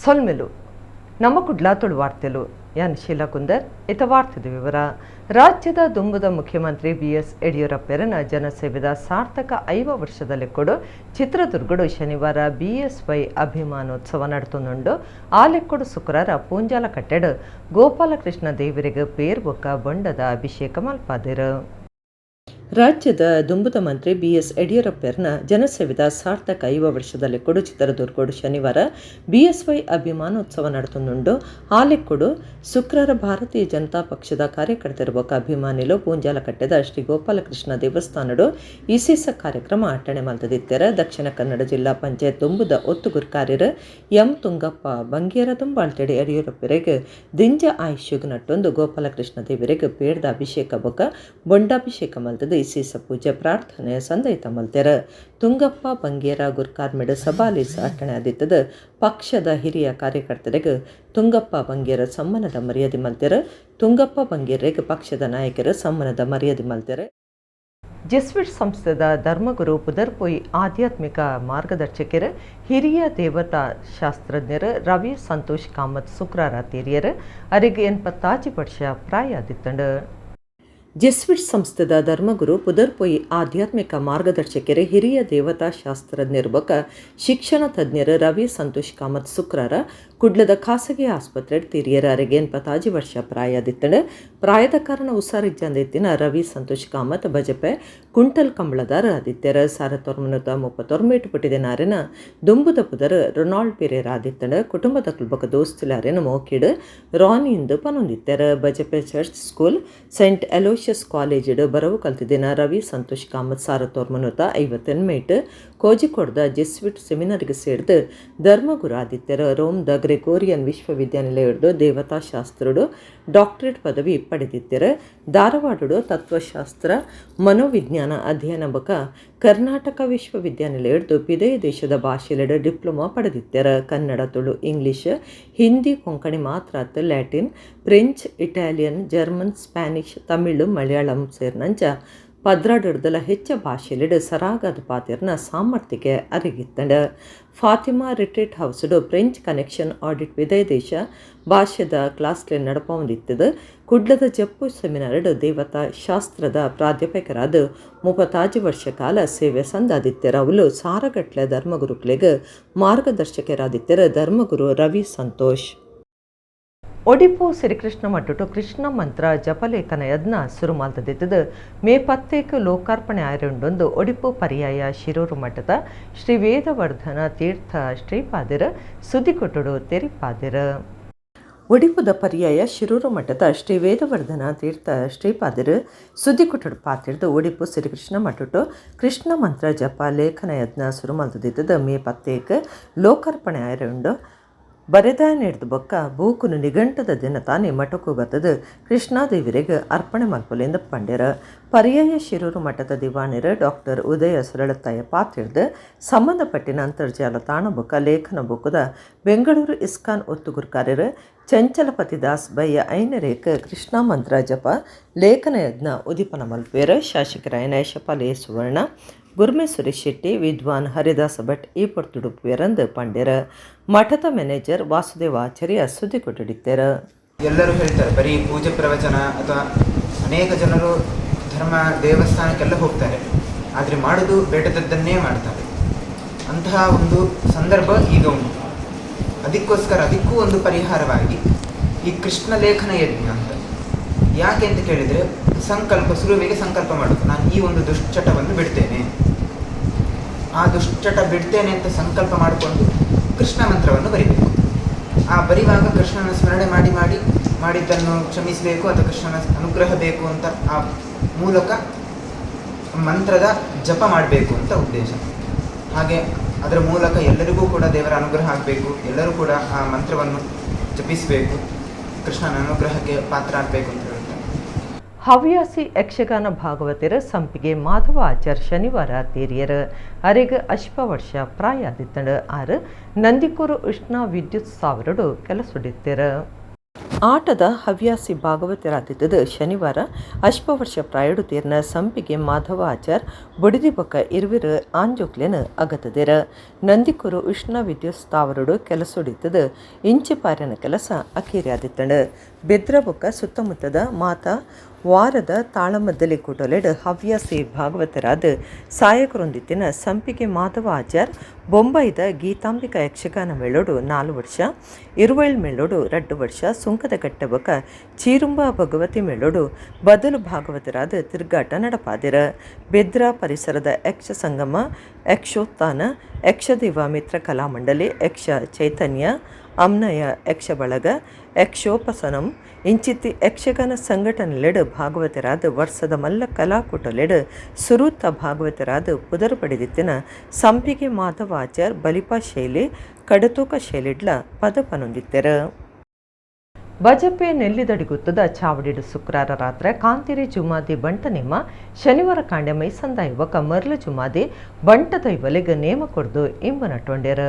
ಸೊಲ್ಮೆಲು ನಮ್ಮ ಕುಡ್ಲಾತೊಳು ವಾರ್ತೆಲು ಯಾನ್ ಶೀಲಾ ಕುಂದರ್ ಇತ ವಾರ್ತೆದ ವಿವರ. ರಾಜ್ಯದ ದುಂಬುದ ಮುಖ್ಯಮಂತ್ರಿ ಬಿಎಸ್ ಯಡಿಯೂರಪ್ಪರನ ಜನಸೇವೆದ ಸಾರ್ಥಕ 5 ವರ್ಷದಲ್ಲಿ ಕೊಡು ಚಿತ್ರದುರ್ಗಡು ಶನಿವಾರ ಬಿಎಸ್ವೈ ಅಭಿಮಾನೋತ್ಸವ ನಡೆತುಂಡು ಆಲೆಕ್ಕೊಡು ಶುಕ್ರವಾರ ಪೂಂಜಾಲ ಕಟ್ಟೆಡು ಗೋಪಾಲಕೃಷ್ಣ ದೇವರಿಗೆ ಪೇರ್ ಬೊಕ್ಕ ಬೊಂಡದ ಅಭಿಷೇಕ ಮಲ್ಪಾದಿರು. ರಾಜ್ಯದ ದುಂಬುದ ಮಂತ್ರಿ ಬಿಎಸ್ ಯಡಿಯೂರಪ್ಪರನ ಜನಸೇವೆದ ಸಾರ್ಥಕ 5 ವರ್ಷದಲ್ಲಿ ಕೊಡು ಚಿತ್ರದುರ್ಗಡು ಶನಿವಾರ ಬಿಎಸ್ವೈ ಅಭಿಮಾನೋತ್ಸವ ನಡೆತುಂಡು ಆಲೆಕ್ಕೊಡು ಶುಕ್ರವಾರ ಭಾರತೀಯ ಜನತಾ ಪಕ್ಷದ ಕಾರ್ಯಕರ್ತರು ಅಭಿಮಾನಿಲು ಪೂಂಜಾಲ ಕಟ್ಟೆದ ಶ್ರೀ ಗೋಪಾಲಕೃಷ್ಣ ದೇವಸ್ಥಾನಡು ವಿಶೇಷ ಕಾರ್ಯಕ್ರಮ ಅಟ್ಟಣೆ ಮಲ್ತದಿತ್ತರ. ದಕ್ಷಿಣ ಕನ್ನಡ ಜಿಲ್ಲಾ ಪಂಚಾಯತ್ ದುಂಬುದ ಒತ್ತುಗುರು ಕಾರ್ಯರು ಎಂ ತುಂಗಪ್ಪ ಬಂಗೇರ ದುಂಬಾಳ್ತೆಡೆ ಯಡಿಯೂರಪ್ಪರಿಗೆ ದಿಂಜ ಆಯುಷ್ಯಗ್ ನಟ್ಟೊಂದು ಗೋಪಾಲಕೃಷ್ಣ ದೇವರಿಗೆ ಪೇಡ್ದ ಅಭಿಷೇಕ ಬೊಕ್ಕ ಬೊಂಡಾಭಿಷೇಕ ಮಲ್ತದ ವಿಶೇಷ ಪೂಜೆ ಪ್ರಾರ್ಥನೆ ಸಂದೈತ ಮಲ್ತೆರ. ತುಂಗಪ್ಪ ಬಂಗೇರ ಗುರ್ಕಾರ್ಮೆಡ್ ಸಭಾಲಿಸ ಅಟ್ಟಣೆ ಆದಿತ್ತದ ಪಕ್ಷದ ಹಿರಿಯ ಕಾರ್ಯಕರ್ತರಿಗೆ ತುಂಗಪ್ಪ ಬಂಗೇರ ಸಮ್ಮಾನದ ಮರ್ಯಾದೆ ಮಲ್ತೆರ. ತುಂಗಪ್ಪ ಬಂಗೇರಿಗೆ ಪಕ್ಷದ ನಾಯಕರ ಸಮ್ಮಾನದ ಮರ್ಯಾದೆ ಮಲ್ತೆರೆ. ಜೆಸ್ವಿಟ್ ಸಂಸ್ಥೆದ ಧರ್ಮಗುರು ಪುದರ್ಪೊಯ್ ಆಧ್ಯಾತ್ಮಿಕ ಮಾರ್ಗದರ್ಶಕರು ಹಿರಿಯ ದೇವತಾ ಶಾಸ್ತ್ರಜ್ಞರು ರವಿ ಸಂತೋಷ್ ಕಾಮತ್ ಶುಕ್ರವಾರ ತೀರಿಯರು ಅವರಿಗೆ 85 ವರ್ಷ ಪ್ರಾಯ ಆದಿತ್ತಂಡು. ಜೆಸ್ವಿಟ್ ಸಂಸ್ಥೆದ ಧರ್ಮಗುರು ಪುದರ್ಪೊಯ್ ಆಧ್ಯಾತ್ಮಿಕ ಮಾರ್ಗದರ್ಶಕರು ಹಿರಿಯ ದೇವತಾ ಶಾಸ್ತ್ರಜ್ಞರು ಬೊಕ್ಕ ಶಿಕ್ಷಣ ತಜ್ಞರು ರವಿ ಸಂತೋಷ್ ಕಾಮತ್ ಶುಕ್ರವಾರ ಕುಡ್ಲದ ಖಾಸಗಿ ಆಸ್ಪತ್ರೆ ತೀರಿಯರ ಅವರಿಗೆ 85 ವರ್ಷ ಪ್ರಾಯ ಆದಿತ್ತಂಡು. ಪ್ರಾಯದ ಕಾರಣ ಉಸಾರಿಜ್ಜಂದೆತ್ತಿನ ರವಿ ಸಂತೋಷ್ ಕಾಮತ್ ಬಜಪೆ ಕುಂಟಲ್ ಕಂಬಳದಾರ ಆದಿತ್ಯರ 1934 ಮೀಟು ಪುಟ್ಟಿದೆ ನಾರಿನ ದುಂಬುದ ಪುದರ್ ರೊನಾಲ್ಡ್ ಪೆರೇರ ಆದಿತ್ತಂಡು. ಕುಟುಂಬದ ಕುಲ್ಬಕ ದೋಸ್ತಿಲಾರಿನ ಮೋಕಿಡ್ ರಾನಿಯಿಂದ ಪನೊಂದಿತ್ತರ. Bajpe church school Saint Aloysius college ಬರವು ಕಲ್ತಿದ್ದಿನ ರವಿ ಸಂತೋಷ್ ಕಾಮತ್ 1958 ಮೀಟು ಕೋಜಿಕೋಡ್ದ ಜೆಸ್ವಿಟ್ ಸೆಮಿನರಿಗೆ ಸೇರಿದು ಧರ್ಮಗುರು ಆದಿತ್ಯರ ರೋಮ್ ದ ಗ್ರೆಗೋರಿಯನ್ ವಿಶ್ವವಿದ್ಯಾನಿಲಯಡು ದೇವತಾಶಾಸ್ತ್ರಡು ಡಾಕ್ಟರೇಟ್ ಪದವಿ ಪಡೆದಿದ್ದರು. ಧಾರವಾಡಡು ತತ್ವಶಾಸ್ತ್ರ ಮನೋವಿಜ್ಞಾನ ಅಧ್ಯಯನ ಬಕ ಕರ್ನಾಟಕ ವಿಶ್ವವಿದ್ಯಾನಿಲಯದ್ದು ವಿದೇಯ ದೇಶದ ಭಾಷೆಲೆಡು ಡಿಪ್ಲೊಮಾ ಪಡೆದಿದ್ದರು. ಕನ್ನಡ, ತುಳು, ಇಂಗ್ಲಿಷ್, ಹಿಂದಿ, ಕೊಂಕಣಿ ಮಾತ್ರ Latin, French, Italian, German, Spanish, Tamil, Malayalam ಸೇರಿನಂಚ 12 ಹೆಚ್ಚ ಭಾಷೆಲೆಡು ಸರಾಗದ ಪಾತಿರ್ನ ಸಾಮರ್ಥ್ಯಕ್ಕೆ ಅರಿಗಿತ್ತಂಡು. ಫಾತಿಮಾ ರಿಟ್ರೀಟ್ ಹೌಸ್ಡು ಫ್ರೆಂಚ್ ಕನೆಕ್ಷನ್ ಆಡಿಟ್ ವಿದೇಯ ದೇಶ ಭಾಷೆದ ಕ್ಲಾಸ್ಲೆ ನಡಪೊಂದಿತ್ತದು. ಕುಡ್ಲದ ಜಪ್ಪು ಸೆಮಿನಾರ್ಡ್ ದೇವತಾ ಶಾಸ್ತ್ರದ ಪ್ರಾಧ್ಯಾಪಕರಾದ 35 ವರ್ಷ ಕಾಲ ಸೇವೆ ಸಂದಾದಿತ್ಯರ. ಅವಳು ಸಾರಗಟ್ಲೆ ಧರ್ಮಗುರುಕ್ಲೆಗೆ ಮಾರ್ಗದರ್ಶಕರಾದಿತ್ಯರ ಧರ್ಮಗುರು ರವಿ ಸಂತೋಷ್. ಒಡಿಪು ಶ್ರೀಕೃಷ್ಣ ಮಟ್ಟುಟು ಕೃಷ್ಣ ಮಂತ್ರ ಜಪಲೇಖನ ಯಜ್ಞ ಶುರು ಮಲ್ತದಿತ್ತದು. ಮೇ 10 ಲೋಕಾರ್ಪಣೆ ಆಯ್ರುಂಡೊಂದು ಒಡಿಪು ಪರ್ಯಾಯ ಶಿರೂರು ಮಠದ ಶ್ರೀ ವೇದವರ್ಧನ ತೀರ್ಥ ಶ್ರೀಪಾದಿರ ಸುದ್ದಿಕೊಟ್ಟುಡು ತೆರಿಪಾದಿರ. ಒಡಿಪುದ ಪರ್ಯಾಯ ಶಿರೂರು ಮಠದ ಶ್ರೀ ವೇದವರ್ಧನ ತೀರ್ಥ ಶ್ರೀಪಾದಿರು ಸುದ್ದಿಕೊಟ್ಟುಡು ಪಾತಿರ್ದು ಒಡಿಪು ಶ್ರೀಕೃಷ್ಣ ಮಟ್ಟುಟು ಕೃಷ್ಣ ಮಂತ್ರ ಜಪ ಲೇಖನ ಯಜ್ಞ ಶುರು ಮಲ್ತದಿತ್ತದು. ಮೇ 10 ಲೋಕಾರ್ಪಣೆ ಆಯ್ರುಂಡು ಬರೆದಾಯ ನೀಡಿದ ಬೊಕ್ಕ ಬೂಕುನು ನಿಘಂಟದ ದಿನ ತಾನೇ ಮಠಕ್ಕೂ ಬರ್ತದ ಕೃಷ್ಣಾದೇವಿರಿಗೆ ಅರ್ಪಣೆ ಮಲ್ಪಲೆಂದು ಪಂಡ್ಯರ. ಪರ್ಯಾಯ ಶಿರೂರು ಮಠದ ದಿವಾಣಿರ ಡಾಕ್ಟರ್ ಉದಯ ಸುರಳತಾಯ ಪಾತಿರ್ದು ಸಂಬಂಧಪಟ್ಟಿನ ಅಂತರ್ಜಾಲ ತಾಣ ಬೊಕ್ಕ ಲೇಖನ ಬೊಕ್ಕದ ಬೆಂಗಳೂರು ಇಸ್ಕಾನ್ ಒತ್ತುಗುರು ಕಾರ್ಯರು ಚಂಚಲಪತಿ ದಾಸ್ ಬಯ್ಯ ಐನರೇಕ ಕೃಷ್ಣ ಮಂತ್ರ ಜಪ ಲೇಖನ ಯಜ್ಞ ಉದೀಪನ ಮಲ್ಪೇರ. ಶಾಸಕರಾಯನ ಯಶಪಾಲ ಎ ಸುವರ್ಣ, ಗುರ್ಮೆ ಸುರೇಶ್ ಶೆಟ್ಟಿ, ವಿದ್ವಾನ್ ಹರಿದಾಸ ಭಟ್ ಈ ಪೊರ್ತುಡುಪುವೆರಂದು ಪಂಡ್ಯರ. ಮಠದ ಮ್ಯಾನೇಜರ್ ವಾಸುದೇವ ಆಚಾರ್ಯ ಸುದ್ದಿ ಕೊಟ್ಟಿಡ್ತಾರ. ಎಲ್ಲರೂ ಹೇಳ್ತಾರೆ ಬರೀ ಪೂಜೆ ಪ್ರವಚನ ಅಥವಾ ಅನೇಕ ಜನರು ಧರ್ಮ ದೇವಸ್ಥಾನಕ್ಕೆಲ್ಲ ಹೋಗ್ತಾರೆ, ಆದರೆ ಮಾಡೋದು ಬೇಡದದ್ದನ್ನೇ ಮಾಡ್ತಾರೆ. ಅಂತಹ ಒಂದು ಸಂದರ್ಭ ಈಗ ಉಂಟು. ಅದಕ್ಕೂ ಒಂದು ಪರಿಹಾರವಾಗಿ ಈ ಕೃಷ್ಣ ಲೇಖನ ಯಜ್ಞ ಅಂತ. ಯಾಕೆ ಅಂತ ಕೇಳಿದರೆ ಶುರುವಿಗೆ ಸಂಕಲ್ಪ ಮಾಡೋದು, ನಾನು ಈ ಒಂದು ದುಶ್ಚಟವನ್ನು ಬಿಡ್ತೇನೆ, ಆ ದುಶ್ಚಟ ಬಿಡ್ತೇನೆ ಅಂತ ಸಂಕಲ್ಪ ಮಾಡಿಕೊಂಡು ಕೃಷ್ಣ ಮಂತ್ರವನ್ನು ಬರಿಬೇಕು. ಆ ಬರಿವಾಗ ಕೃಷ್ಣನ ಸ್ಮರಣೆ ಮಾಡಿದ್ದನ್ನು ಕ್ಷಮಿಸಬೇಕು ಅಥವಾ ಕೃಷ್ಣನ ಅನುಗ್ರಹ ಬೇಕು ಅಂತ ಆ ಮೂಲಕ ಮಂತ್ರದ ಜಪ ಮಾಡಬೇಕು ಅಂತ ಉದ್ದೇಶ. ಹಾಗೆ ಅದರ ಮೂಲಕ ಎಲ್ಲರಿಗೂ ಕೂಡ ದೇವರ ಅನುಗ್ರಹ ಆಗಬೇಕು, ಎಲ್ಲರೂ ಕೂಡ ಆ ಮಂತ್ರವನ್ನು ಜಪಿಸಬೇಕು, ಕೃಷ್ಣನ ಅನುಗ್ರಹಕ್ಕೆ ಪಾತ್ರ ಆಗಬೇಕು ಅಂತ ಹೇಳ್ತಾರೆ. ಹವ್ಯಾಸಿ ಯಕ್ಷಗಾನ ಭಾಗವತರ ಸಂಪಿಗೆ ಮಾಧವ ಆಚಾರ್ ಶನಿವಾರ ತೀರಿಯರು ಅವರಿಗೆ 80 ವರ್ಷ ಪ್ರಾಯ ಆದಿತ್ತಂಡು. ಆರು ನಂದಿಕೂರು ಉಷ್ಣ ವಿದ್ಯುತ್ ಸಾವಿರಡು ಕೆಲಸಡಿತ್ತರ. ಆಟದ ಹವ್ಯಾಸಿ ಭಾಗವತರಾದಿದ್ದ ಶನಿವಾರ ಅಶ್ಪವರ್ಷ ಪ್ರಾಯಡು ತೀರ್ನ ಸಂಪಿಗೆ ಮಾಧವ ಆಚಾರ್ ಬುಡಿದಿಬೊಕ್ಕ ಇರುವಿರ ಆಂಜೋಕ್ಲೆನ ಅಗತದಿರ ನಂದಿಕೂರು ಉಷ್ಣ ವಿದ್ಯುತ್ ಸ್ಥಾವರಡು ಕೆಲಸೊಡಿತದ ಇಂಚಿಪಾರಿನ ಕೆಲಸ ಅಕೇರಿಯಾದಿತ್ತಂಡು ಬೆದ್ರ ಬೊಕ್ಕ ಸುತ್ತಮುತ್ತದ ಮಾತಾ ವಾರದ ತಾಳಮದ್ದಲಿ ಕೂಟಲೆಡ್ ಹವ್ಯಾಸಿ ಭಾಗವತರಾದ ಸಾಯಕರೊಂದಿತ್ತಿನ ಸಂಪಿಗೆ ಮಾಧವ ಆಚಾರ್ ಬೊಂಬೈದ ಗೀತಾಂಬಿಕಾ ಯಕ್ಷಗಾನ ಮೇಳೋಡು 4 ವರ್ಷ ಇರುವೈಳ್ ಮೇಳೋಡು 2 ವರ್ಷ ಸುಂಕದ ಗಟ್ಟೆ ಬೊಕ್ಕ ಚೀರುಂಬ ಭಗವತಿ ಮೇಳೋಡು ಬದಲು ಭಾಗವತರಾದ ತಿರುಗಾಟ ನಡಪಾದಿರ ಬೆದ್ರ ಪರಿಸರದ ಯಕ್ಷ ಸಂಗಮ ಯಕ್ಷೋತ್ಥಾನ ಯಕ್ಷದೇವ ಮಿತ್ರ ಕಲಾಮಂಡಲಿ ಯಕ್ಷ ಚೈತನ್ಯ ಅಮ್ನಯ ಯಕ್ಷ ಬಳಗ ಯಕ್ಷೋಪಸನಂ ಇಂಚಿತ್ತಿ ಯಕ್ಷಗಾನ ಸಂಘಟನೆಲೆಡ್ ಭಾಗವತರಾದ ವರ್ಷದ ಮಲ್ಲ ಕಲಾಕೂಟಲೆಡ್ ಸುರೂತ ಭಾಗವತರಾದ ಪುದರ್ ಪಡೆದಿತ್ತಿನ ಸಂಪಿಗೆ ಮಾಧವ ಆಚಾರ್ ಬಲಿಪಾ ಶೈಲಿ ಕಡತೂಕ ಶೈಲಿಡ್ಲ ಪದಪನೊಂದಿತ್ತೆರ ಬಜಪೆ ನೆಲ್ಲಿದಡಿಗುತ್ತದ ಚಾವಡಿಡು ಶುಕ್ರವಾರ ರಾತ್ರಿ ಕಾಂತಿರಿ ಜುಮಾದಿ ಬಂಟ ನೇಮ ಶನಿವಾರ ಕಾಂಡೆ ಮೈಸಂದ ಯುವಕ ಮರ್ಲ ಜುಮಾದಿ ಬಂಟ ದೈವಲೆಗೆ ನೇಮ ಕೊಡ್ದು ಇಂಬನಟೊಂಡೆರ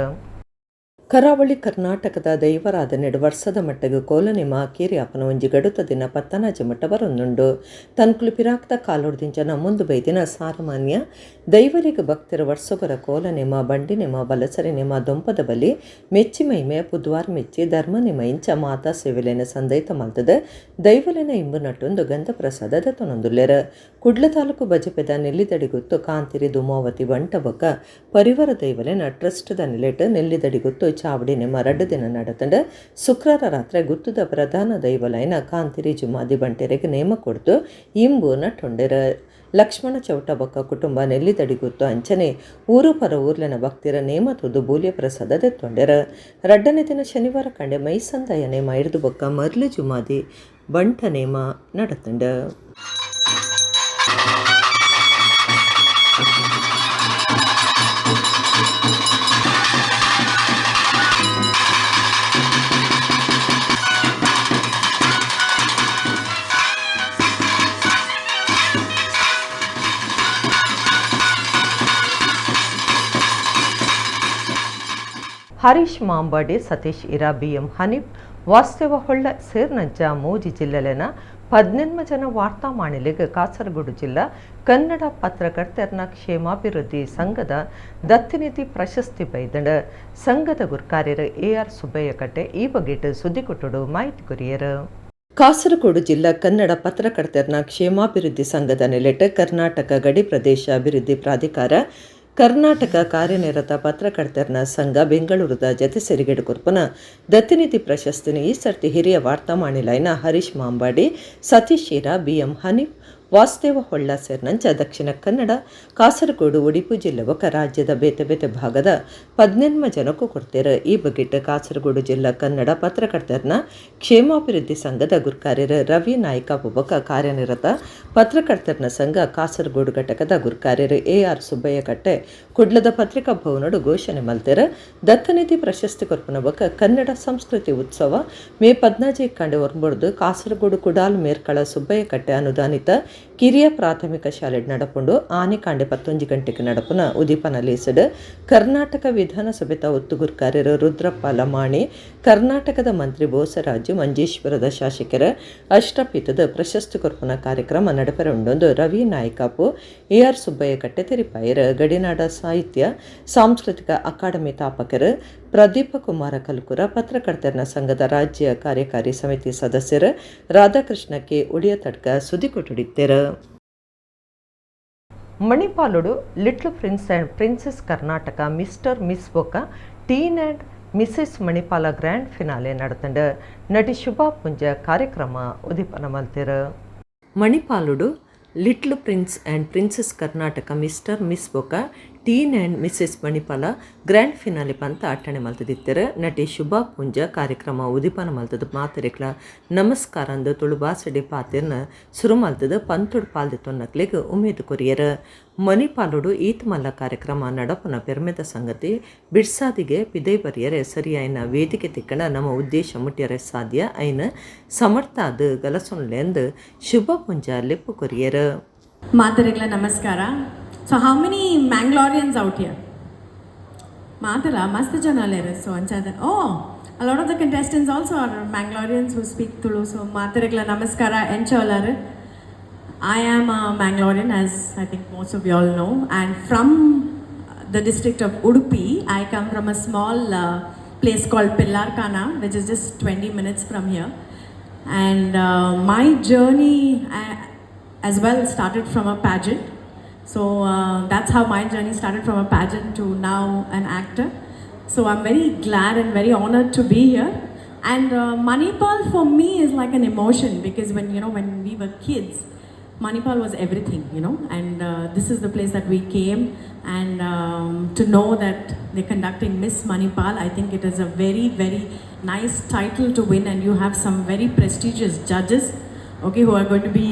ಕರಾವಳಿ ಕರ್ನಾಟಕದ ದೈವರಾದ ನೆಡು ವರ್ಷದ ಮಟ್ಟಗೆ ಕೋಲನೆಮ ಕೇರಿ ಅಪನ ಒಂಜಿ ಗಡುತ ದಿನ ಪತ್ತನಾಜಿ ಮಟ್ಟ ಬರೊಂದುಂಡು ತನ್ಕುಲು ಪಿರಾಕ್ತ ಕಾಲೋಡ್ದಿಂಚನ ಮುಂದು ಬೈದಿನ ಸಾರಮಾನ್ಯ ದೈವರಿಗೆ ಭಕ್ತರ ವರ್ಷಗೊರ ಕೋಲನೆಮ ಬಂಡಿನೆಮ ಬಲಸರಿನೆಮ ದೊಂಪದ ಬಲಿ ಮೆಚ್ಚಿ ಮೈಮೆ ಬುಧವಾರ ಮೆಚ್ಚಿ ಧರ್ಮನೆಮ ಇಂಚ ಮಾತಾ ಸೇವೆಲೆನ ಸಂದೈತ ಮಲ್ತದ ದೈವಲೆನ ಇಂಬು ನಟ್ಟೊಂದು ಗಂಧ ಪ್ರಸಾದದ ತೊನೊಂದುಲ್ಲೆರ ಕುಡ್ಲ ತಾಲೂಕು ಬಜಪೆದ ನೆಲ್ಲಿದಡಿಗುತ್ತು ಕಾಂತಿರಿ ದುಮಾವತಿ ಬಂಟ ಬೊಕ್ಕ ಪರಿವಾರ ದೈವಲೆನ ಟ್ರಸ್ಟ್ದ ನೆಲೆಟ್ ನೆಲ್ಲಿದಡಿಗುತ್ತು ಚಾವಡಿ ನೆಮ್ಮ 2 ದಿನ ನಡತಂಡ ಶುಕ್ರವಾರ ರಾತ್ರಿ ಗುತ್ತದ ಪ್ರಧಾನ ದೈವಲೈನ ಕಾಂತಿರಿ ಜುಮಾದಿ ಬಂಟೆರೆಗೆ ನೇಮ ಕೊಡ್ತು ಇಂಬು ನಟೊಂಡೆರ ಲಕ್ಷ್ಮಣ ಚೌಟ ಬೊಕ್ಕ ಕುಟುಂಬ ನೆಲ್ಲಿದಡಿಗುತ್ತು ಅಂಚನೆ ಊರು ಪರ ಊರ್ಲೆನ ಭಕ್ತಿರ ನೇಮ ತುದು ಬೂಲ್ಯ ಪ್ರಸಾದ ದೆತ್ತೊಂಡೆರ 2ನೇ ದಿನ ಶನಿವಾರ ಕಂಡೆ ಮೈಸಂದಯ ನೇಮ ಹಿಡಿದು ಬೊಕ್ಕ ಮರ್ಲಿ ಜುಮಾದಿ ಬಂಟ ನೇಮ ನಡತಂಡ ಹರೀಶ್ ಮಾಂಬಾಡಿ ಸತೀಶ್ ಇರಾ BM ಹನೀಫ್ ವಾಸ್ತವ ಹೊಳ್ಳ ಸೇರ್ನಂಚ ಮೂಜಿ ಜಿಲ್ಲೆಲೆನ 18 ಜನ ವಾರ್ತಾ ಮಾಣಿಲೆಗೆ ಕಾಸರಗೋಡು ಜಿಲ್ಲಾ ಕನ್ನಡ ಪತ್ರಕರ್ತರ ಕ್ಷೇಮಾಭಿವೃದ್ಧಿ ಸಂಘದ ದತ್ತಿನಿಧಿ ಪ್ರಶಸ್ತಿ ಬೈದಂಡ ಸಂಘದ ಗುರ್ಕಾರ್ಯರ AR ಸುಬ್ಬಯ್ಯ ಕಟ್ಟೆ ಈ ಬಗೆಟ್ ಸುದ್ದಿಕೊಟ್ಟಡು ಮಾಹಿತಿ ಕೊರಿಯರ ಕಾಸರಗೋಡು ಜಿಲ್ಲಾ ಕನ್ನಡ ಪತ್ರಕರ್ತರ ಕ್ಷೇಮಾಭಿವೃದ್ಧಿ ಸಂಘದ ನೆಲೆಟ್ ಕರ್ನಾಟಕ ಗಡಿ ಪ್ರದೇಶ ಅಭಿವೃದ್ಧಿ ಪ್ರಾಧಿಕಾರ ಕರ್ನಾಟಕ ಕಾರ್ಯನಿರತ ಪತ್ರಕರ್ತರ ಸಂಘ ಬೆಂಗಳೂರದ ಜತೆ ಸೇರಿಗೆಡು ಕೊರ್ಪನ ದತ್ತಿನಿಧಿ ಪ್ರಶಸ್ತಿನ ಈ ಸರ್ತಿ ಹಿರಿಯ ವಾರ್ತಾ ಮಾಣಿಲೈನ ಹರೀಶ್ ಮಾಂಬಾಡಿ ಸತೀಶ್ ಇರಾ BM ಹನೀಫ್ ವಾಸ್ತವ ಹೊಳ್ಳ ಸೇರ್ನಂಚ ದಕ್ಷಿಣ ಕನ್ನಡ ಕಾಸರಗೋಡು ಉಡುಪಿ ಜಿಲ್ಲೆ ಒಕ್ಕ ರಾಜ್ಯದ ಬೇತೆ ಬೇತೆ ಭಾಗದ 18 ಜನಕ್ಕೂ ಕೊಡ್ತೇರ ಈ ಬಗೆಟ್ ಕಾಸರಗೋಡು ಜಿಲ್ಲಾ ಕನ್ನಡ ಪತ್ರಕರ್ತರ ಕ್ಷೇಮಾಭಿವೃದ್ಧಿ ಸಂಘದ ಗುರ್ಕಾರ್ಯರ ರವಿ ನಾಯ್ಕ ಬೊಕ್ಕ ಕಾರ್ಯನಿರತ ಪತ್ರಕರ್ತರ ಸಂಘ ಕಾಸರಗೋಡು ಘಟಕದ ಗುರ್ಕಾರ್ಯರ AR ಸುಬ್ಬಯ್ಯ ಕಟ್ಟೆ ಕುಡ್ಲದ ಪತ್ರಿಕಾ ಭವನಡು ಘೋಷಣೆ ಮಲ್ತೆರ ದತ್ತನಿಧಿ ಪ್ರಶಸ್ತಿ ಕೊರ್ಪನ ಬೊಕ್ಕ ಕನ್ನಡ ಸಂಸ್ಕೃತಿ ಉತ್ಸವ ಮೇ 15 ಕಂಡೆ ಹೊರಬಡ್ದು ಕಾಸರಗೋಡು ಕುಡಾಲ್ ಮೇರ್ಕಳ ಸುಬ್ಬಯ್ಯ ಕಟ್ಟೆ ಅನುದಾನಿತ ಕಿರಿಯ ಪ್ರಾಥಮಿಕ ಶಾಲೆ ನಡಪುಂಡು ಆನೆ ಕಾಂಡೆ 11 ಗಂಟೆಗೆ ನಡಪುನ ಉದೀಪನ ಲೇಸಡ್ ಕರ್ನಾಟಕ ವಿಧಾನಸಭೆತ ಒತ್ತುಗುರ್ಕಾರ್ಯರ ರುದ್ರಪ್ಪ ಲಮಾಣಿ ಕರ್ನಾಟಕದ ಮಂತ್ರಿ ಬೋಸರಾಜು ಮಂಜೇಶ್ವರದ ಶಾಸಕರ ಅಷ್ಟಪೀಠದ ಪ್ರಶಸ್ತಿ ಕೊರ್ಪನ ಕಾರ್ಯಕ್ರಮ ನಡಪೆರೊಂಡೊಂದು ರವಿ ನಾಯ್ಕಾಪು AR ಸುಬ್ಬಯ್ಯ ಕಟ್ಟೆ ತೆರಿಪಾಯರ ಗಡಿನಾಡ ಸಾಹಿತ್ಯ ಸಾಂಸ್ಕೃತಿಕ ಅಕಾಡೆಮಿ ತಾಪಕರು ಪ್ರದೀಪ ಕುಮಾರ ಕಲ್ಕುರ ಪತ್ರಕರ್ತರ ಸಂಘದ ರಾಜ್ಯ ಕಾರ್ಯಕಾರಿ ಸಮಿತಿ ಸದಸ್ಯರು ರಾಧಾಕೃಷ್ಣ ಕೆ ಉಡಿಯತಡ್ಕ ಸುದ್ದಿ ಕೊಟ್ಟುಡಿತ್ತೇರ ಮಣಿಪಾಲುಡು little prince and princess Karnataka Mr Miss ಬೊಕ್ಕ teen and Mrs Manipal grand finale ನಡತಂಡ ನಟಿ ಶುಭಾ ಪುಂಜ ಕಾರ್ಯಕ್ರಮ ಉದೀಪನ ಮಲ್ತೆರ ಮಣಿಪಾಲುಡು little prince and princess Karnataka Mr Miss ಬೊಕ್ಕ teen and Mrs Manipal grand finale ಪಂತ ಅಟ್ಟಣೆ ಮಲ್ತದಿತ್ತೆರ ನಟಿ ಶುಭಾ ಪುಂಜ ಕಾರ್ಯಕ್ರಮ ಉದೀಪನ ಮಲ್ತದ ಮಾತೆರೆಕ್ಲ ನಮಸ್ಕಾರ ಅಂದು ತುಳು ಬಾಸಡಿ ಪಾತೆರ್ನ ಸುರು ಮಲ್ತದ ಪಂತೊಡು ಪಾಲ್ದೆ ತೊನ್ನಕ್ಲೆಗ್ ಉಮೇದು ಕೊರಿಯರ ಮಣಿಪಾಲುಡು ಈತ್ ಮಲ್ಲ ಕಾರ್ಯಕ್ರಮ ನಡಪನ ಪೆರ್ಮೆದ ಸಂಗತಿ ಬಿಡ್ಸಾದಿಗೆ ಪಿದೈ ಬರಿಯರೆ ಸರಿಯಾಯಿನ ವೇದಿಕೆ ತಿಕ್ಕಣ ನಮ್ಮ ಉದ್ದೇಶ ಮುಟ್ಯರೆ ಸಾಧ್ಯ ಐನ ಸಮರ್ಥಾದ ಗಲಸೊನ್ಲೆಂದು ಶುಭ ಪುಂಜ ಲೆಪ್ಪು ಕೊರಿಯರ ಮಾತೆರೆಗ್ಲ ನಮಸ್ಕಾರ. So how many Mangaloreans out here? ಮಾತಲ್ಲ ಮಸ್ತ್ ಜನ ಅಲ್ಲೇರು so ಅಂಚಾದ a lot of the contestants also are Mangaloreans who speak Tulu. So Matarikla Namaskara Encholaru. I am a Mangalorean, as I think most of you all know, and from the district of Udupi. I come from a small place called Pillarkana, which is just 20 minutes from here. And my journey as well started from a pageant. So that's how my journey started, from a pageant to now an actor. So I'm very glad and very honored to be here. And Manipal for me is like an emotion, because when we were kids, Manipal was everything, and this is the place that we came, and to know that they're conducting Miss Manipal, I think it is a very, very nice title to win, and you have some very prestigious judges, okay, who are going to be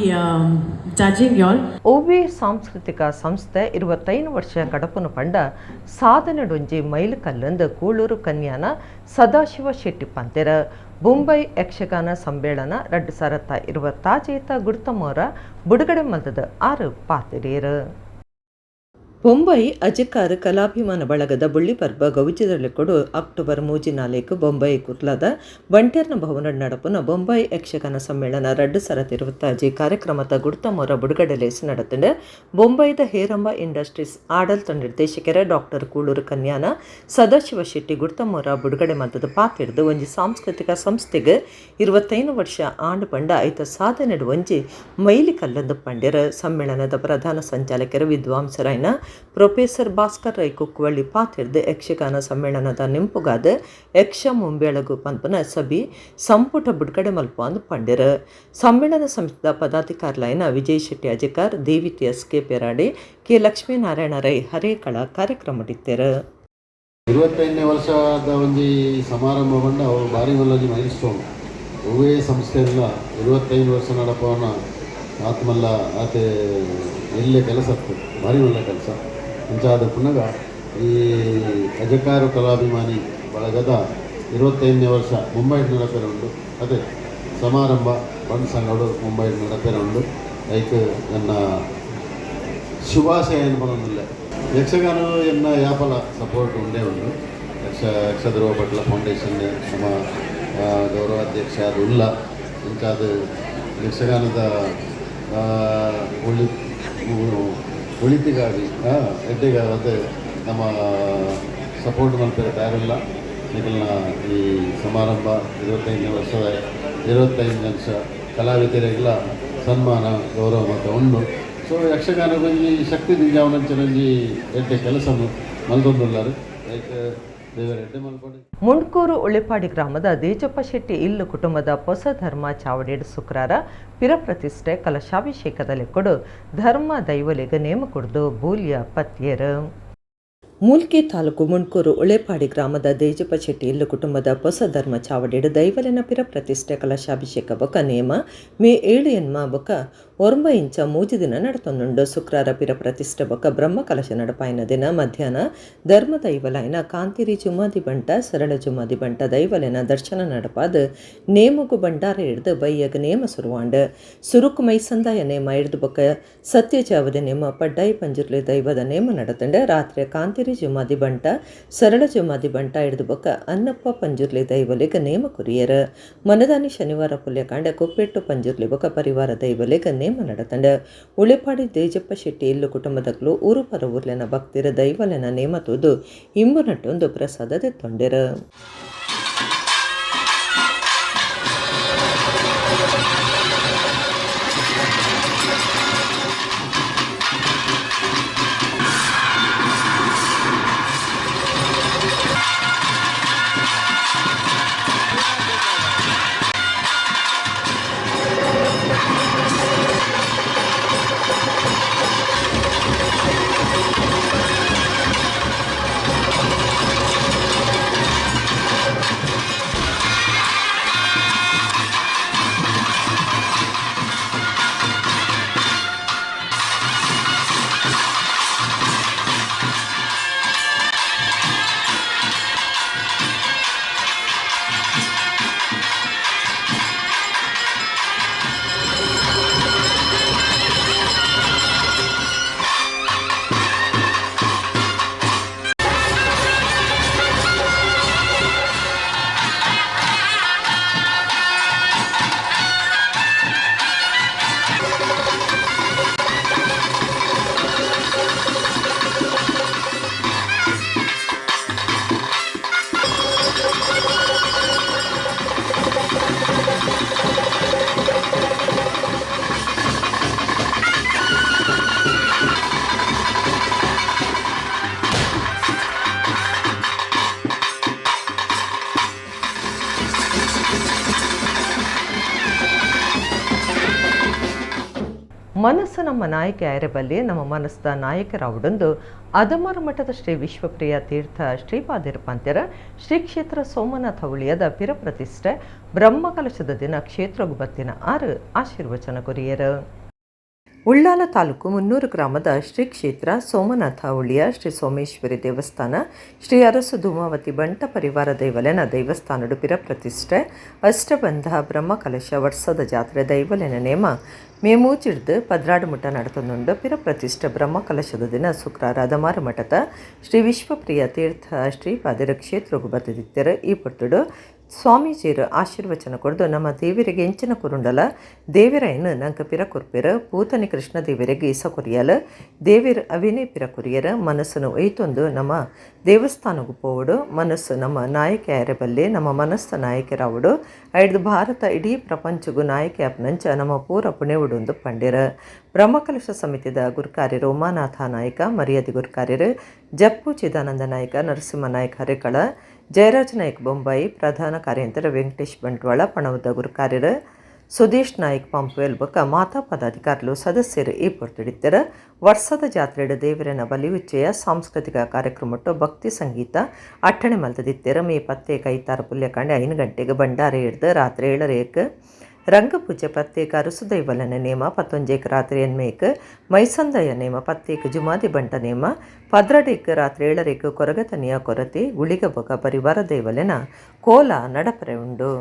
judging y'all. OBA ಸಾಂಸ್ಕೃತಿಕ ಸಂಸ್ಥೆ 25 ವರ್ಷ ಗಡಪನು ಪಂಡ ಸಾಧನೆಡೊಂಜಿ ಮೈಲುಕಲ್ಲಂದು ಕೂಳೂರು ಕನ್ಯಾನ ಸದಾಶಿವ ಶೆಟ್ಟಿ ಪಂತೆರ ಮುಂಬೈ ಯಕ್ಷಗಾನ ಸಮ್ಮೇಳನ 2026 ಗುಡ್ತಮೋರ ಬಿಡುಗಡೆ ಮಲ್ತದ 6 ಪಾತಿರೇರು. ಬೊಂಬೈ ಅಜಕಾರ ಕಲಾಭಿಮಾನ ಬಳಗದ ಬುಳ್ಳಿಪರ್ಬ ಗೌಜಿದಲ್ಲಿ ಕೊಡು October 3 Bombay ಕುರ್ಲಾದ ಬಂಟೇರ್ನ ಭವನ ನಡಪುನ ಬೊಂಬೈ ಯಕ್ಷಗಾನ ಸಮ್ಮೇಳನ 2026 ಕಾರ್ಯಕ್ರಮದ ಗುಡ್ತಮೋರ ಬಿಡುಗಡೆಲೇಸಿ ನಡೆತಂಡೆ ಬೊಂಬೈದ ಹೇರಂಬ ಇಂಡಸ್ಟ್ರೀಸ್ ಆಡಳಿತ ನಿರ್ದೇಶಕರ ಡಾಕ್ಟರ್ ಕೂಳೂರು ಕನ್ಯಾನ ಸದಾಶಿವ ಶೆಟ್ಟಿ ಗುಡ್ತಮೋರ ಬಿಡುಗಡೆ ಮಲ್ತದ ಪಾತಿಡ್ದು ಒಂಜಿ ಸಾಂಸ್ಕೃತಿಕ ಸಂಸ್ಥೆಗೆ 25 ವರ್ಷ ಆಂಡು ಪಂಡ ಐತ ಸಾಧನೆಡು ಒಂಜಿ ಮೈಲಿ ಕಲ್ಲಂದು ಪಂಡ್ಯರ. ಸಮ್ಮೇಳನದ ಪ್ರಧಾನ ಸಂಚಾಲಕರ ವಿದ್ವಾಂಸರಾಯ್ನ ಪ್ರೊಫೆಸರ್ ಭಾಸ್ಕರ್ ರೈ ಕುಕ್ಕುವಳ್ಳಿ ಪಾತಿರ್ದು ಯಕ್ಷಗಾನ ಸಮ್ಮೇಳನದ ನಿಂಪುಗಾದ ಯಕ್ಷ ಮುಂಬೇಳಗು ಪಂಪನ ಸಭಿ ಸಂಪುಟ ಬಿಡುಗಡೆ ಮಲ್ಪ ಅಂದು ಪಂಡ್ಯರ. ಸಮ್ಮೇಳನ ಸಂಸ್ಥೆದ ಪದಾಧಿಕಾರಿಲೈನ ವಿಜಯ್ ಶೆಟ್ಟಿ ಅಜಕಾರ್, ದೇವಿತಿ S K Perade, K Lakshminarayana Rai Harekala ಕಾರ್ಯಕ್ರಮ ಇಟ್ಟರು. 25ನೇ ವರ್ಷದ ಒಂದು ಸಮಾರಂಭ ಬಂದ ಅವರು ಭಾರಿ ಮಲ್ಲಜಿ ಮೈಲ್ಸ್ಟೋನ್ ಒವೇ ಸಂಸ್ಥೆಯಲ್ಲ 25 ವರ್ಷ ನಡಪವನ ಆತ್ಮಲ್ಲ ಆತೆ ಎಲ್ಲೇ ಕೆಲಸ ಆಗ್ತದೆ, ಭಾರಿ ಒಳ್ಳೆ ಕೆಲಸ ಮುಂಚಾದ ಪುನಗ ಈ ಅಜಕಾರು ಕಲಾಭಿಮಾನಿ ಬಳಗದ 25ನೇ ವರ್ಷ ಮುಂಬೈ ನಡಪೆರ ಉಂಡು. ಅದೇ ಸಮಾರಂಭ ಬಂಡ್ ಸಂಗಡು ಮುಂಬೈ ನಡಪೆರ ಉಂಡು. ಲೈಕ್ ನನ್ನ ಶುಭಾಶಯ ಅನ್ಕೊಳ್ಳೋದಿಲ್ಲ. ಯಕ್ಷಗಾನ ಎನ್ನ ಯಾಪಲ ಸಪೋರ್ಟ್ ಉಂಡೇ ಉಂಡು. ಯಕ್ಷಧ್ರುವ ಭಟ್ಲ ಫೌಂಡೇಶನ್ ನಮ್ಮ ಗೌರವಾಧ್ಯಕ್ಷ ಉಲ್ಲ ಮುಂಚಾದ ಯಕ್ಷಗಾನದ ಉಳಿತಿಗಾಗಿ ಎಡ್ಡೆಗ ಅದು ನಮ್ಮ ಸಪೋರ್ಟ್ ಮಾಡ್ತಾರೆ ತಯಾರಿಲ್ಲ. ಈಗಿನ ಈ ಸಮಾರಂಭ 25ನೇ ವರ್ಷದ 25 ವರ್ಷ ಕಲಾವಿದರಿಗೆಲ್ಲ ಸನ್ಮಾನ ಗೌರವ ಮತ್ತು ಉಂಡು. ಸೊ ಯಕ್ಷಗಾನ ಈ ಶಕ್ತಿ ನಿಜಾವನಂಚನಂಜಿ ಎಡ್ಡೆ ಕೆಲಸ ಮಲ್ದೊಂದುಲ್ಲಾರು ಲೈಕ್ ಮುಂಡ್ಕೂರು ಉಳಿಪಾಡಿ ಗ್ರಾಮದ ದೇಜಪ್ಪ ಶೆಟ್ಟಿ ಇಲ್ಲು ಕುಟುಂಬದ ಹೊಸ ಧರ್ಮ ಚಾವಡಿಯಡು ಶುಕ್ರವಾರ ಪಿರಪ್ರತಿಷ್ಠೆ ಕಲಶಾಭಿಷೇಕದಲ್ಲಿ ಕೊಡು ಧರ್ಮ ದೈವಲಿಗ ನೇಮ ಕೊಡ್ದು ಬೂಲ್ಯ ಪತ್ಯರು. ಮೂಲ್ಕಿ ತಾಲೂಕು ಮುಂಡ್ಕೂರು ಉಳೆಪಾಡಿ ಗ್ರಾಮದ ದೇಜಪ್ಪ ಶೆಟ್ಟಿ ಇಲ್ಲು ಕುಟುಂಬದ ಹೊಸ ಧರ್ಮ ಚಾವಡಿಯಡು ದೈವಲಿನ ಪಿರಪ್ರತಿಷ್ಠೆ ಕಲಶಾಭಿಷೇಕ ಬೊಕ ನೇಮ ಮೇ 7 ಎನ್ಮ ಬೊಕ 9 ಇಂಚ 3 ದಿನ ನಡತೊಂದುಂಡು. ಶುಕ್ರವಾರ ಪಿರಪ್ರತಿಷ್ಠೆ ಬೊಕ ಬ್ರಹ್ಮ ಕಲಶ ನಡಪಾಯಿನ ದಿನ ಮಧ್ಯಾಹ್ನ ಧರ್ಮ ದೈವಲೈನ ಕಾಂತಿರಿ ಜುಮಾದಿ ಬಂಟ ಸರಳ ಜುಮಾದಿ ಬಂಟ ದೈವಲಿನ ದರ್ಶನ ನಡಪಾದ ನೇಮಗು ಬಂಡಾರ ಹಿಡ್ದು ಬೈಯಗ ನೇಮ ಸುರುವಾಂಡು. ಸುರುಕು ಮೈಸಂದಾಯ ನೇಮ ಹಿಡ್ದು ಬೊಕ ಸತ್ಯಜಾವದ ನೇಮ ಪಡ್ಡಾಯಿ ಪಂಜುರ್ಲಿ ದೈವದ ನೇಮ ನಡತಂಡೆ. ರಾತ್ರಿ ಕಾಂತಿರಿ ಜುಮಾದಿ ಬಂಟ ಸರಳ ಜುಮಾದಿ ಬಂಟ ಹಿಡ್ದು ಬೊಕ ಅನ್ನಪ್ಪ ಪಂಜುರ್ಲಿ ದೈವಲಿಗ ನೇಮ ಕುರಿಯರ. ಮನದಾನಿ ಶನಿವಾರ ಪುಲ್ಯಕಾಂಡ ಕೊಪ್ಪೆಟ್ಟು ಪಂಜುರ್ಲಿ ಬೊಕ ಪರಿವಾರ ದೈವಲಿಗ ನೇಮ ನಡತಂಡ. ಉಳಿಪಾಡಿ ದೇಜಪ್ಪ ಶೆಟ್ಟಿ ಇಲ್ಲು ಕುಟುಂಬದಕ್ಕಲು ಊರು ಪರ ಊರ್ಲೆನ ಭಕ್ತಿರ ದೈವಲೆನ ನೇಮ ತೂದು ಇಂಬು ನಟ್ಟೊಂದು ಪ್ರಸಾದ ತೆತ್ತೊಂಡೆರ. ಮನಸ್ಸು ನಮ್ಮ ನಾಯಕ ಯಾರಬಲ್ಲಿ ನಮ್ಮ ಮನಸ್ಸದ ನಾಯಕರಾವುಡೊಂದು ಅದಮಾರು ಮಠದ ಶ್ರೀ ವಿಶ್ವಪ್ರಿಯ ತೀರ್ಥ ಶ್ರೀಪಾದಿರ ಪಂತ್ಯರ ಶ್ರೀ ಕ್ಷೇತ್ರ ಸೋಮನಾಥ ಉಳಿಯದ ಪಿರ ಪ್ರತಿಷ್ಠೆ ಬ್ರಹ್ಮಕಲಶದ ದಿನ ಕ್ಷೇತ್ರಗು ಬತ್ತಿನ 6 ಆಶೀರ್ವಚನ ಕೊರಿಯರು. ಉಳ್ಳಾಲ ತಾಲೂಕು ಮುನ್ನೂರು ಗ್ರಾಮದ ಶ್ರೀ ಕ್ಷೇತ್ರ ಸೋಮನಾಥ ಉಳಿಯ ಶ್ರೀ ಸೋಮೇಶ್ವರಿ ದೇವಸ್ಥಾನ ಶ್ರೀ ಅರಸು ಧೂಮಾವತಿ ಬಂಟ ಪರಿವಾರ ದೈವಲೆನ ದೇವಸ್ಥಾನಡು ಪಿರ ಪ್ರತಿಷ್ಠೆ ಅಷ್ಟಬಂಧ ಬ್ರಹ್ಮಕಲಶ ವರ್ಷದ ಜಾತ್ರೆ ದೈವಲೆನ ನೇಮ ಮೇಮೂಚಿಡ್ದು ಪದ್ರಾಡು ಮುಟ್ಟ ನಡತೊಂದುಂಡು ಪಿರ ಪ್ರತಿಷ್ಠೆ ಬ್ರಹ್ಮಕಲಶದ ದಿನ ಶುಕ್ರವಾರ ಅದಮಾರು ಮಠದ ಶ್ರೀ ವಿಶ್ವಪ್ರಿಯ ತೀರ್ಥ ಶ್ರೀಪಾದಿರ ಕ್ಷೇತ್ರಗು ಬತ್ತಿದ್ದರು. ಈ ಪೊಟ್ಟುಡು ಸ್ವಾಮೀಜಿಯರು ಆಶೀರ್ವಚನ ಕೊಡ್ದು ನಮ್ಮ ದೇವರಿಗೆ ಎಂಚಿನ ಕುರುಂಡಲ ದೇವರಾಯನು ನಂಗೆ ಪಿರ ಕೊರ್ಪಿರ ಪೂತನಿ ಕೃಷ್ಣ ದೇವರಿಗೆ ಈಸ ಕೊರಿಯಲು ದೇವಿರ ಅವಿನೇ ಪಿರ ಕೊರಿಯರ ಮನಸ್ಸನ್ನು ಒಯ್ತೊಂದು ನಮ್ಮ ದೇವಸ್ಥಾನಗೂ ಪೋವಡು ಮನಸ್ಸು ನಮ್ಮ ನಾಯಕ ಯಾರಬಲ್ಲೆ ನಮ್ಮ ಮನಸ್ಸ ನಾಯಕರಾವುಡು ಐದು ಭಾರತ ಇಡೀ ಪ್ರಪಂಚಗೂ ನಾಯಕ ಆಪ್ನಂಚ ನಮ್ಮ ಪೂರ ಪುಣ್ಯವುಡು ಪಂಡಿರ. ಬ್ರಹ್ಮಕಲಶ ಸಮಿತಿದ ಗುರುಕಾರ್ಯರು ಉಮಾನಾಥ ನಾಯಕ ಮರ್ಯಾದೆ ಗುರುಕಾರ್ಯರು ಜಪ್ಪು ಚಿದಾನಂದ ನಾಯಕ ನರಸಿಂಹ ನಾಯಕ ಹರೇಕಳ ಜಯರಾಜ್ ನಾಯ್ಕ ಬೊಂಬಾಯಿ ಪ್ರಧಾನ ಕಾರ್ಯಂತರ ವೆಂಕಟೇಶ್ ಬಂಟ್ವಾಳ ಪಣವದ ಗುರುಕಾರ್ಯರು ಸುದೇಶ್ ನಾಯ್ಕ ಪಂಪುವೆಲ್ ಬೊಕ್ಕ ಮಾತಾ ಪದಾಧಿಕಾರಿಗಳು ಸದಸ್ಯರು ಈ ಪೊರ್ತಿಡಿತ್ತರ. ವರ್ಷದ ಜಾತ್ರೆಡು ದೇವರನ ಬಲಿಯುಚ್ಚೆಯ ಸಾಂಸ್ಕೃತಿಕ ಕಾರ್ಯಕ್ರಮಟ್ಟು ಭಕ್ತಿ ಸಂಗೀತ ಅಟ್ಟಣೆ ಮಲ್ತದಿತ್ತರ. ಮೇ 10 ಕೈತಾರ ಪುಲ್ಯಕಾಂಡೆ 5 ಗಂಟೆಗೆ ಭಂಡಾರ ಹಿಡ್ದು ರಾತ್ರಿ 7 ರಂಗಪೂಜೆ ಪ್ರತ್ಯೇಕ ಅರಸು ದೈವಲನ ನೇಮ 11 ರಾತ್ರಿ 8 ಮೈಸಂದಯ ನೇಮ 10 ಜುಮಾದಿ ಬಂಟ ನೇಮ 12 ರಾತ್ರಿ 7 ಕೊರಗತನಿಯ ಕೊರತೆ ಗುಳಿಗ ಬೊಗ ಪರಿವಾರ ದೈವಲೆನ ಕೋಲ ನಡಪರೆ ಉಂಡು.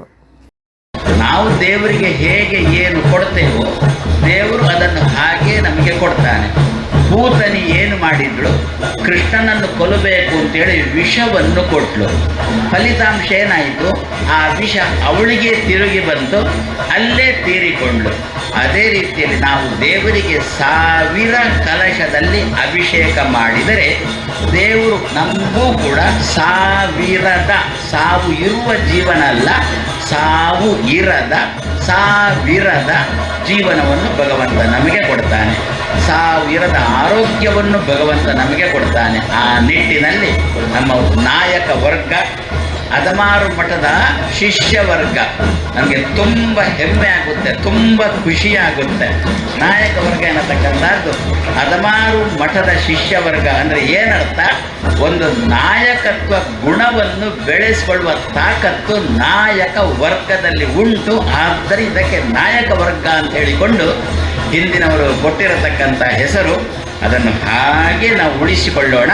ನಾವು ದೇವರಿಗೆ ಹೇಗೆ ಏನು ಕೊಡ್ತೇವೋ ದೇವರು ಅದನ್ನು ಹಾಗೆ ನಮಗೆ ಕೊಡ್ತಾನೆ. ಭೂತನಿ ಏನು ಮಾಡಿದ್ಳು, ಕೃಷ್ಣನನ್ನು ಕೊಲ್ಲಬೇಕು ಅಂತೇಳಿ ವಿಷವನ್ನು ಕೊಟ್ಲು. ಫಲಿತಾಂಶ ಏನಾಯಿತು, ಆ ವಿಷ ಅವಳಿಗೆ ತಿರುಗಿ ಬಂತು, ಅಲ್ಲೇ ತೀರಿಕೊಂಡ್ಳು. ಅದೇ ರೀತಿಯಲ್ಲಿ ನಾವು ದೇವರಿಗೆ 1000 ಕಲಶದಲ್ಲಿ ಅಭಿಷೇಕ ಮಾಡಿದರೆ ದೇವರು ನಮಗೂ ಕೂಡ 1000 ಸಾವು ಇರುವ ಜೀವನ ಅಲ್ಲ, ಸಾವು ಇರದ 1000 ಜೀವನವನ್ನು ಭಗವಂತ ನಮಗೆ ಕೊಡ್ತಾನೆ. 1000 ಆರೋಗ್ಯವನ್ನು ಭಗವಂತ ನಮಗೆ ಕೊಡ್ತಾನೆ. ಆ ನಿಟ್ಟಿನಲ್ಲಿ ನಮ್ಮ ನಾಯಕ ವರ್ಗ ಅದಮಾರು ಮಠದ ಶಿಷ್ಯ ವರ್ಗ ನಮಗೆ ತುಂಬ ಹೆಮ್ಮೆ ಆಗುತ್ತೆ, ತುಂಬ ಖುಷಿಯಾಗುತ್ತೆ. ನಾಯಕ ವರ್ಗ ಎನ್ನತಕ್ಕಂಥದ್ದು ಅದಮಾರು ಮಠದ ಶಿಷ್ಯ ವರ್ಗ ಅಂದರೆ ಏನರ್ಥ, ಒಂದು ನಾಯಕತ್ವ ಗುಣವನ್ನು ಬೆಳೆಸಿಕೊಳ್ಳುವ ತಾಕತ್ತು ನಾಯಕ ವರ್ಗದಲ್ಲಿ ಉಂಟು. ಆದರೆ ಇದಕ್ಕೆ ನಾಯಕ ವರ್ಗ ಅಂತ ಹೇಳಿಕೊಂಡು ಹಿಂದಿನವರು ಕೊಟ್ಟಿರತಕ್ಕಂಥ ಹೆಸರು, ಅದನ್ನು ಹಾಗೆ ನಾವು ಉಳಿಸಿಕೊಳ್ಳೋಣ.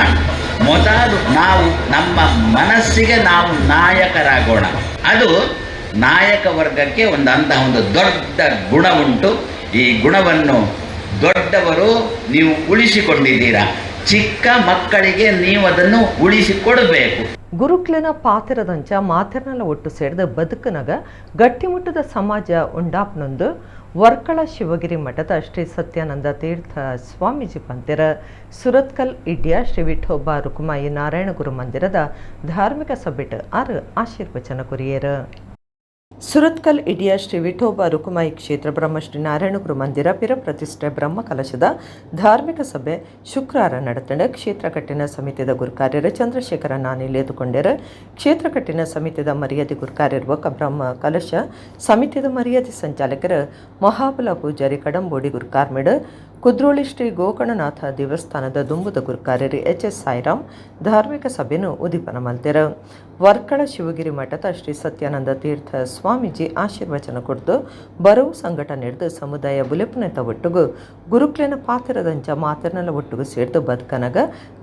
ಮೊದಲು ನಾವು ನಮ್ಮ ಮನಸ್ಸಿಗೆ ನಾವು ನಾಯಕರಾಗೋಣ. ಅದು ನಾಯಕ ವರ್ಗಕ್ಕೆ ಅಂತಹ ಒಂದು ದೊಡ್ಡ ಗುಣ ಉಂಟು. ಈ ಗುಣವನ್ನು ದೊಡ್ಡವರು ನೀವು ಉಳಿಸಿಕೊಂಡಿದ್ದೀರಾ, ಚಿಕ್ಕ ಮಕ್ಕಳಿಗೆ ನೀವು ಅದನ್ನು ಉಳಿಸಿಕೊಡಬೇಕು. ಗುರುಕ್ಲನ ಪಾತಿರದಂಚ ಮಾತಿರ್ನೆಲ್ಲ ಒಟ್ಟು ಸೇರಿದ ಬದುಕನಾಗ ಗಟ್ಟಿಮುಟ್ಟದ ಸಮಾಜ ಉಂಡಾಪ್ನೊಂದು ವರ್ಕಳ ಶಿವಗಿರಿ ಮಠದ ಶ್ರೀ ಸತ್ಯಾನಂದ ತೀರ್ಥ ಸ್ವಾಮೀಜಿ ಪಂತಿರ ಸುರತ್ಕಲ್ ಇಡ್ಯ ಶ್ರೀ ವಿಠೋಬಾ ರುಕುಮಾಯಿ ನಾರಾಯಣ ಗುರು ಮಂದಿರದ ಧಾರ್ಮಿಕ ಸಭೆಟ್ 6 ಆಶೀರ್ವಚನ ಕೊರಿಯರು. ಸುರತ್ಕಲ್ ಇಡಿಯ ಶ್ರೀ ವಿಠೋಬಾ ರುಕುಮಾಯಿ ಕ್ಷೇತ್ರ ಬ್ರಹ್ಮಶ್ರೀ ನಾರಾಯಣ ಗುರು ಮಂದಿರ ಪಿರ ಪ್ರತಿಷ್ಠೆ ಬ್ರಹ್ಮಕಲಶದ ಧಾರ್ಮಿಕ ಸಭೆ ಶುಕ್ರವಾರ ನಡೆತಂಡ ಕ್ಷೇತ್ರ ಕಟ್ಟಿನ ಸಮಿತಿದ ಗುರುಕಾರ್ಯರು ಚಂದ್ರಶೇಖರ ನಾನಿಲ್ ಎದುಕೊಂಡರು. ಕ್ಷೇತ್ರ ಕಟ್ಟಿನ ಸಮಿತಿದ ಮರ್ಯಾದೆ ಗುರುಕಾರ್ಯರು ಬ್ರಹ್ಮ ಕಲಶ ಸಮಿತಿದ ಮರ್ಯಾದೆ ಸಂಚಾಲಕರು ಮಹಾಬಲ ಪೂಜಾರಿ ಕಡಂಬೋಡಿ ಗುರುಕಾರ್ಮಿಡ್ ಕುದ್ರೋಳಿ ಶ್ರೀ ಗೋಕರ್ಣನಾಥ ದೇವಸ್ಥಾನದ ದುಂಬುದ ಗುರುಕಾರ್ಯರು HS ಸಾಯಿರಾಮ್ ಧಾರ್ಮಿಕ ಸಭೆಯನ್ನು ಉದ್ದೀಪನ ಮಲ್ತಿರು. ವರ್ಕಳ ಶಿವಗಿರಿ ಮಠದ ಶ್ರೀ ಸತ್ಯಾನಂದ ತೀರ್ಥ ಸ್ವಾಮೀಜಿ ಆಶೀರ್ವಚನ ಕೊಡ್ದು ಬರವು ಸಂಘಟನೆ ಹಿಡಿದು ಸಮುದಾಯ ಬುಲೆಪುನೆತ ಒಟ್ಟುಗು ಗುರುಕ್ಲೇನ ಪಾತಿರದಂಚ ಮಾತಿರ್ನೆಲ್ಲ ಒಟ್ಟುಗು ಸೇರ್ದು ಬದುಕನಗ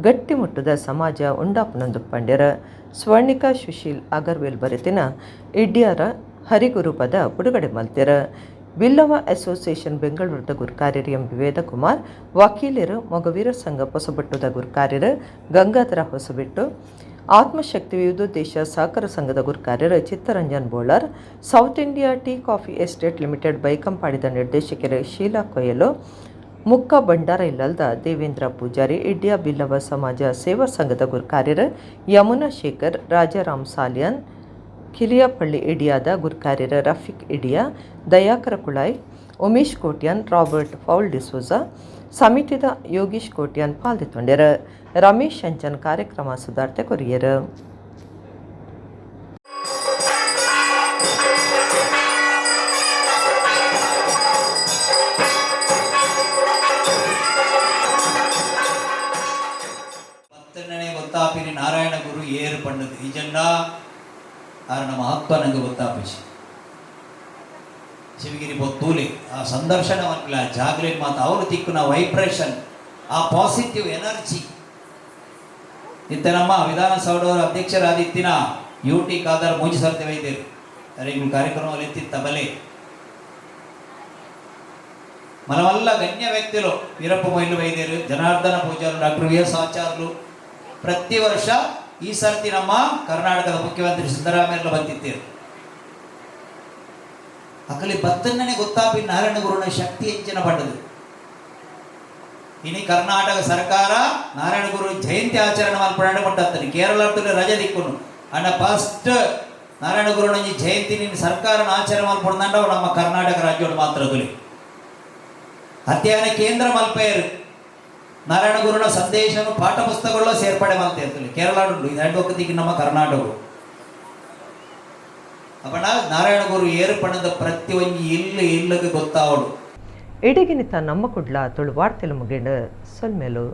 ಗಟ್ಟಿ ಮುಟ್ಟದ ಸಮಾಜ ಉಂಡಾಪನೊಂದು ಪಂಡ್ಯರ. ಸ್ವರ್ಣಿಕಾ ಸುಶೀಲ್ ಅಗರ್ವೇಲ್ ಬರೆತಿನ ಇಡ್ಯಾರ ಹರಿಗುರುಪದ ಬಿಡುಗಡೆ ಮಲ್ತಿರ. ಬಿಲ್ಲವ ಅಸೋಸಿಯೇಷನ್ ಬೆಂಗಳೂರದ ಗುರುಕಾರ್ಯರು ಎಂ ವೇದಕುಮಾರ್, ವಕೀಲರು ಮೊಗವೀರ ಸಂಘ ಹೊಸಬೆಟ್ಟುದ ಗುರುಕಾರ್ಯರು ಗಂಗಾಧರ ಹೊಸಬೆಟ್ಟು, ಆತ್ಮಶಕ್ತಿ ವಿವಿಧೋದ್ದೇಶ ಸಹಕಾರ ಸಂಘದ ಗುರುಕಾರ್ಯರು Chittaranjan Bolar, South India tea coffee estate limited ಬೈಕಂಪಾಡಿದ ನಿರ್ದೇಶಕರು ಶೀಲಾ ಕೊಯಲು, ಮುಕ್ಕ ಭಂಡಾರ ಇಲ್ಲದ ದೇವೇಂದ್ರ ಪೂಜಾರಿ, ಇಡ್ಯಾ ಬಿಲ್ಲವ ಸಮಾಜ ಸೇವಾ ಸಂಘದ ಗುರುಕಾರ್ಯರು ಯಮುನಾ ಶೇಖರ್, ರಾಜಾರಾಮ್ ಸಾಲಿಯನ್, ಕಿಲಿಯಾಪಳ್ಳಿ ಇಡಿಯಾದ ಗುರುಕಾರ್ಯರ ರಫೀಕ್ ಇಡಿಯಾ, ದಯಾಕರ ಕುಳಾಯ್, ಉಮೇಶ್ ಕೋಟ್ಯಾನ್, ರಾಬರ್ಟ್ ಫೌಲ್ ಡಿಸೋಜಾ, ಸಮಿತಿದ ಯೋಗೀಶ್ ಕೋಟ್ಯಾನ್ ಪಾಲ್ಗೊಂಡರು. ರಮೇಶ್ ಅಂಚನ್ ಕಾರ್ಯಕ್ರಮ ಸುಧಾರ್ತೆ ಕೊರಿಯರು. ಮಹತ್ವ ನನಗೆ ಗೊತ್ತಾಪಿಸಿ ಶಿವಗಿರಿ ಬೊತ್ತೂಲಿ ಆ ಸಂದರ್ಶನವನ್ನಿಲ್ಲ ಜಾಗ್ಲಿನ್ ಮಾತು ಅವರು ತಿಕ್ಕಿನ ವೈಬ್ರೇಷನ್ ಆ ಪಾಸಿಟಿವ್ ಎನರ್ಜಿ ಇತ್ತ ನಮ್ಮ ವಿಧಾನಸೌಧವರ ಅಧ್ಯಕ್ಷರಾದಿತ್ತಿನ UT ಖಾದರ್ ಮೂಜಿ ಸರ್ತಿ ವೈದ್ಯರು ಅರಿಗಳು ಕಾರ್ಯಕ್ರಮದಲ್ಲಿ ಎತ್ತಿತ್ತ ಬಲೆ మనవల్ల గణ్య వ్యక్తులు వీరప్ప మొయిలు వైద్యులు జనార్దన పూజారు డాక్టర్ VS ಆಚಾರ್ಯರು ಪ್ರತಿ ವರ್ಷ ಈ ಸರ್ತಿ ನಮ್ಮ ಕರ್ನಾಟಕದ ಮುಖ್ಯಮಂತ್ರಿ ಸಿದ್ದರಾಮಯ್ಯ ಬಂದಿದ್ದೇರು ಅಕಲಿ ಬತ್ತನ್ನೇ ಗೊತ್ತಾಪಿ ನಾರಾಯಣ ಗುರುನ ಶಕ್ತಿ ಹೆಚ್ಚಿನ ಪಡೆದು ಇನಿ ಕರ್ನಾಟಕ ಸರ್ಕಾರ ನಾರಾಯಣ ಗುರು ಜಯಂತಿ ಆಚರಣೆ ಮಾಡ್ಕೊಂಡು ಕೊಟ್ಟತ್ತನಿ ಕೇರಳದಲ್ಲಿ ರಜೆ ದಿಕ್ಕುನು ಅಣ್ಣ ಫಸ್ಟ್ ನಾರಾಯಣ ಗುರುನ ಜಯಂತಿ ನಿನ್ನ ಸರ್ಕಾರನ ಆಚರಣೆ ಮಾಡ್ಕೊಂಡ ನಮ್ಮ ಕರ್ನಾಟಕ ರಾಜ್ಯಗಳು ಮಾತ್ರ ತುಲಿ ಅಧ್ಯಯನ ಕೇಂದ್ರ ಮಲ್ಪೆಯರು ನಾರಾಯಣ ಗುರುನ ಸಂದೇಶವನ್ನು ಪಾಠ ಪುಸ್ತಕಗಳಲ್ಲೂ ಸೇರ್ಪಡೆ ಮಾಡ್ತಾ ಇರ್ತದೆ ಕೇರಳ ಉಂಟು ಇದು ಅಡ್ವೊಕತಿಗೆ ನಮ್ಮ ಕರ್ನಾಟಕ ಅಪ್ಪಣ ನಾರಾಯಣ ಗುರು ಏರ್ಪಣದ ಪ್ರತಿ ಒಂದು ಇಲ್ಲಗೆ ಗೊತ್ತಾವಡು ಇಡಗಿನಿತ ನಮ್ಮ ಕುಡ್ಲ ತುಳು ವಾರ್ತೆಲು ಮುಗಿಂಡು ಸೊಲ್ಮೆಲು